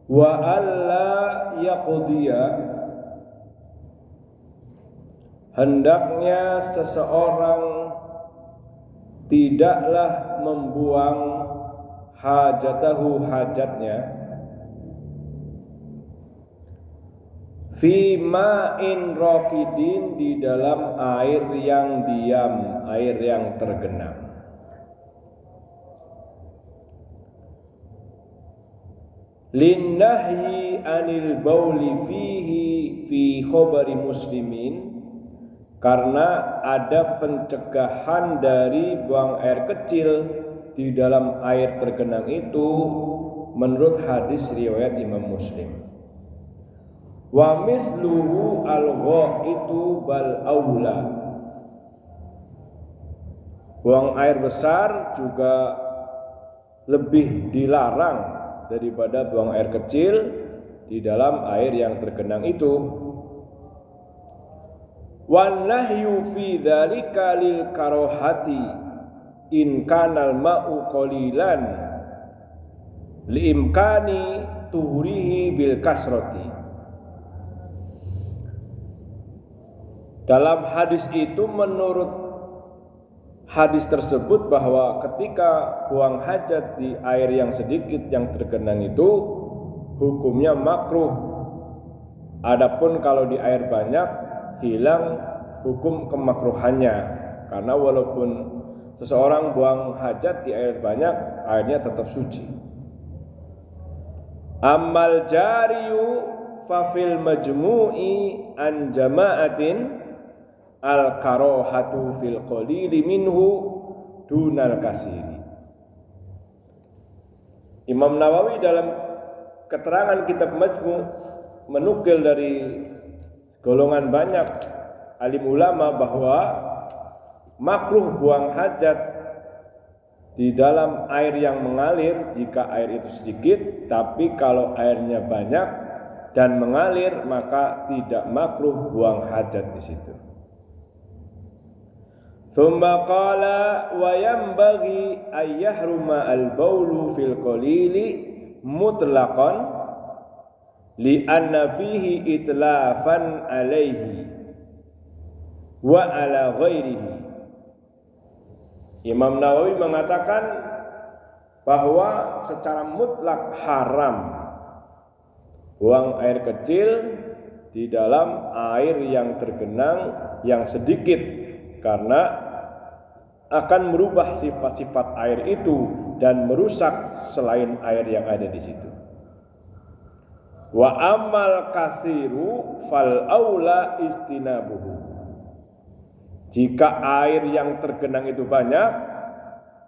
wa alla yaqdiya, hendaknya seseorang tidaklah membuang hajatahu, hajatnya, fi ma'in raqidin, di dalam air yang diam, air yang tergenang. Linnahyi anil bauli fihi fi khabari muslimin, karena ada pencegahan dari buang air kecil di dalam air tergenang itu menurut hadis riwayat Imam Muslim. Wa misluhu al-ghaitu bal aula, buang air besar juga lebih dilarang daripada buang air kecil di dalam air yang tergenang itu. Wan nahyu fi dzalika lil karahati in kanal ma'u qalilan li imkani tuhrihi bil kasrati. Dalam hadis itu, menurut hadis tersebut, bahwa ketika buang hajat di air yang sedikit yang tergenang itu hukumnya makruh. Adapun kalau di air banyak, hilang hukum kemakruhannya, karena walaupun seseorang buang hajat di air banyak, airnya tetap suci. Ammal jariyu fa fil majmu'i an jama'atin al karahatu fil qalili minhu dunal kasiri. Imam Nawawi dalam keterangan kitab Majmu' menukil dari golongan banyak alim ulama bahwa makruh buang hajat di dalam air yang mengalir jika air itu sedikit, tapi kalau airnya banyak dan mengalir maka tidak makruh buang hajat di situ. Tsumma qala wa yanbaghi ay yahruma al-baulu fil qalili mutlaqan li anna fihi itlafan alaihi wa ala ghairihi. Imam Nawawi mengatakan bahwa secara mutlak haram buang air kecil di dalam air yang tergenang yang sedikit, karena akan merubah sifat-sifat air itu dan merusak selain air yang ada di situ. Wa amal kasiru fal aula istinabuhu. Jika air yang tergenang itu banyak,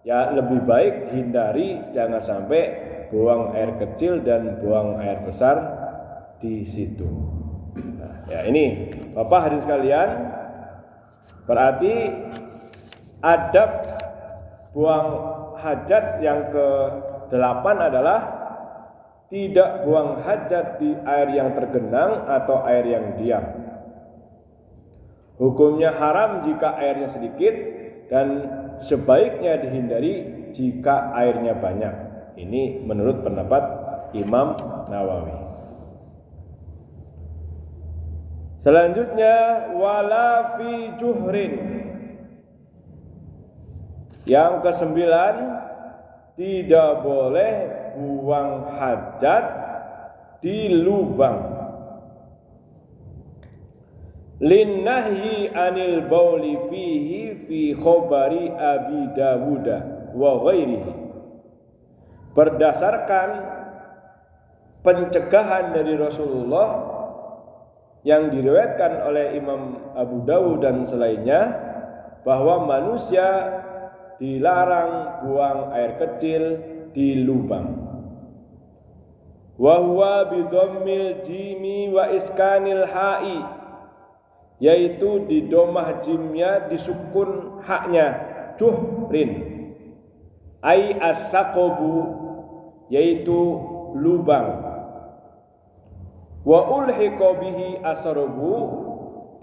ya lebih baik hindari, jangan sampai buang air kecil dan buang air besar di situ. Nah, ya ini Bapak hadirin sekalian, berarti adab buang hajat yang ke-8 adalah tidak buang hajat di air yang tergenang atau air yang diam. Hukumnya haram jika airnya sedikit dan sebaiknya dihindari jika airnya banyak. Ini menurut pendapat Imam Nawawi. Selanjutnya wala fi juhrin. Yang ke-9, tidak boleh buang hajat di lubang. Linnahyi anil bauli fihi fi khabari Abi Dawud wa ghairihi. Berdasarkan pencegahan dari Rasulullah yang diriwayatkan oleh Imam Abu Dawud dan selainnya, bahwa manusia dilarang buang air kecil di lubang. Wa huwa bidammil jimi wa iskanil ha'i, yaitu di domah jimnya disukun haknya, juhrin, ai as-saqabu, yaitu lubang. Wa ulhiqa bihi asrabu,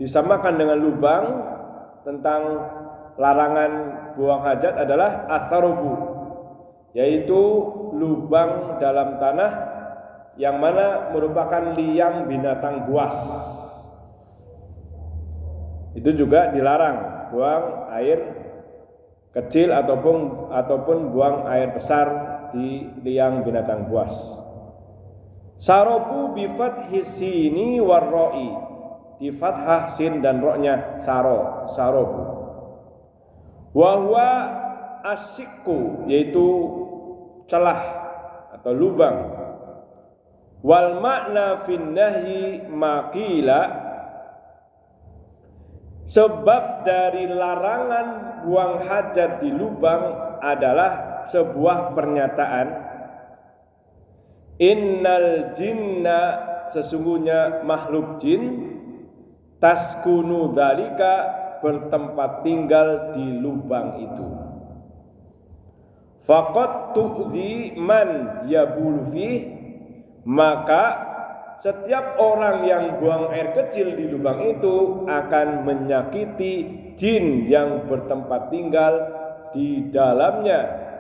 disamakan dengan lubang. Tentang larangan buang hajat adalah asrabu, yaitu lubang dalam tanah yang mana merupakan liang binatang buas. Itu juga dilarang buang air kecil ataupun buang air besar di liang binatang buas. Sarobu bi fathhi sini warra'i, di fathah sin dan roknya sarobu. Wa huwa asyikku, yaitu celah atau lubang. Wal makna fin nahyi maqila, sebab dari larangan buang hajat di lubang adalah sebuah pernyataan. Innal jinna, sesungguhnya makhluk jin, taskunu dzalika, bertempat tinggal di lubang itu. Faqad tu'dhi man yabul fih, maka setiap orang yang buang air kecil di lubang itu akan menyakiti jin yang bertempat tinggal di dalamnya.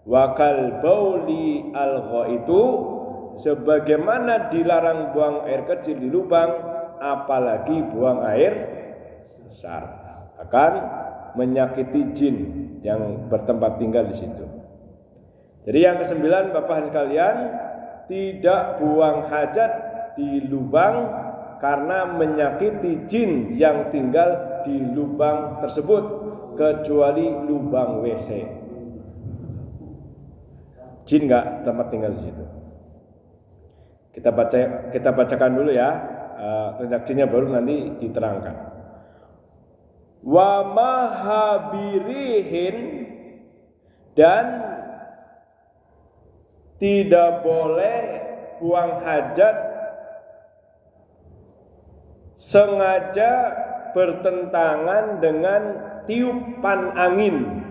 Wakal bauli algha, itu sebagaimana dilarang buang air kecil di lubang, apalagi buang air besar, akan menyakiti jin yang bertempat tinggal di situ. Jadi yang kesembilan, Bapak dan kalian, tidak buang hajat di lubang karena menyakiti jin yang tinggal di lubang tersebut, kecuali lubang WC. Jin enggak tempat tinggal di situ. Kita bacakan dulu ya, redaksinya baru nanti diterangkan. Wa mahabirihin, dan tidak boleh buang hajat sengaja bertentangan dengan tiupan angin.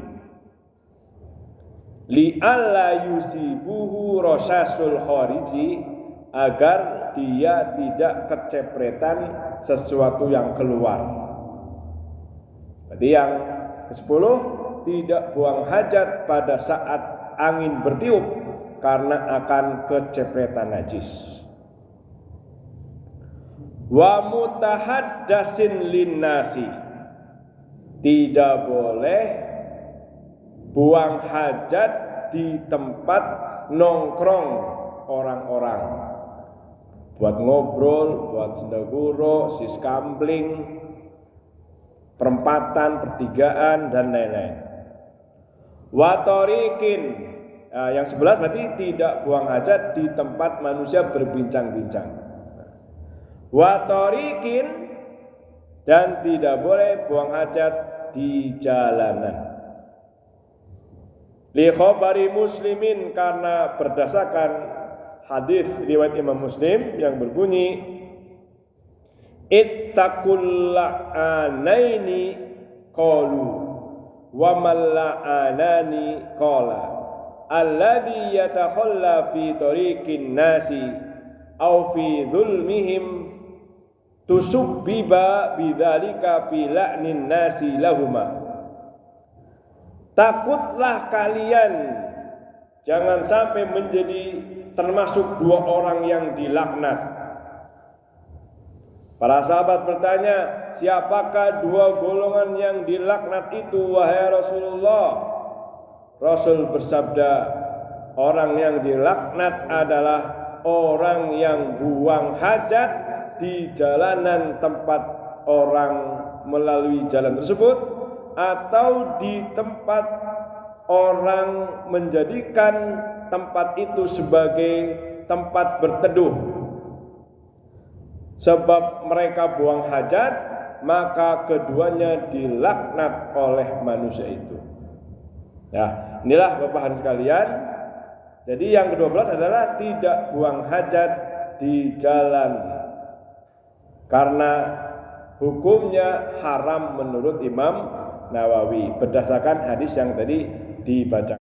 Li'alla yusibuhu rosasul khariji, agar dia tidak kecepretan sesuatu yang keluar. Berarti yang ke-10, tidak buang hajat pada saat angin bertiup karena akan kecepretan najis. Wa mutahaddasin linnasi, tidak boleh buang hajat di tempat nongkrong orang-orang, buat ngobrol, buat sendaguro, siskampling, perempatan, pertigaan, dan lain-lain. Watorikin, yang 11 berarti tidak buang hajat di tempat manusia berbincang-bincang. Watorikin, dan tidak boleh buang hajat di jalanan. Li khabari Muslimin, karena berdasarkan hadis riwayat Imam Muslim yang berbunyi, ittaqul la'anaini qalu wa man la'anani qala alladhi yatakhalla fi tariqin nasi aw fi dhulmihim tusubbiba bidzalika fi la'nin nasi lahuma. Takutlah kalian jangan sampai menjadi termasuk dua orang yang dilaknat. Para sahabat bertanya, siapakah dua golongan yang dilaknat itu, wahai Rasulullah? Rasul bersabda, orang yang dilaknat adalah orang yang buang hajat di jalanan tempat orang melalui jalan tersebut, atau di tempat orang menjadikan tempat itu sebagai tempat berteduh. Sebab mereka buang hajat, maka keduanya dilaknat oleh manusia itu. Nah, inilah Bapak Ibu sekalian. Jadi yang ke-12 adalah tidak buang hajat di jalan, karena hukumnya haram menurut Imam Nawawi berdasarkan hadis yang tadi dibaca.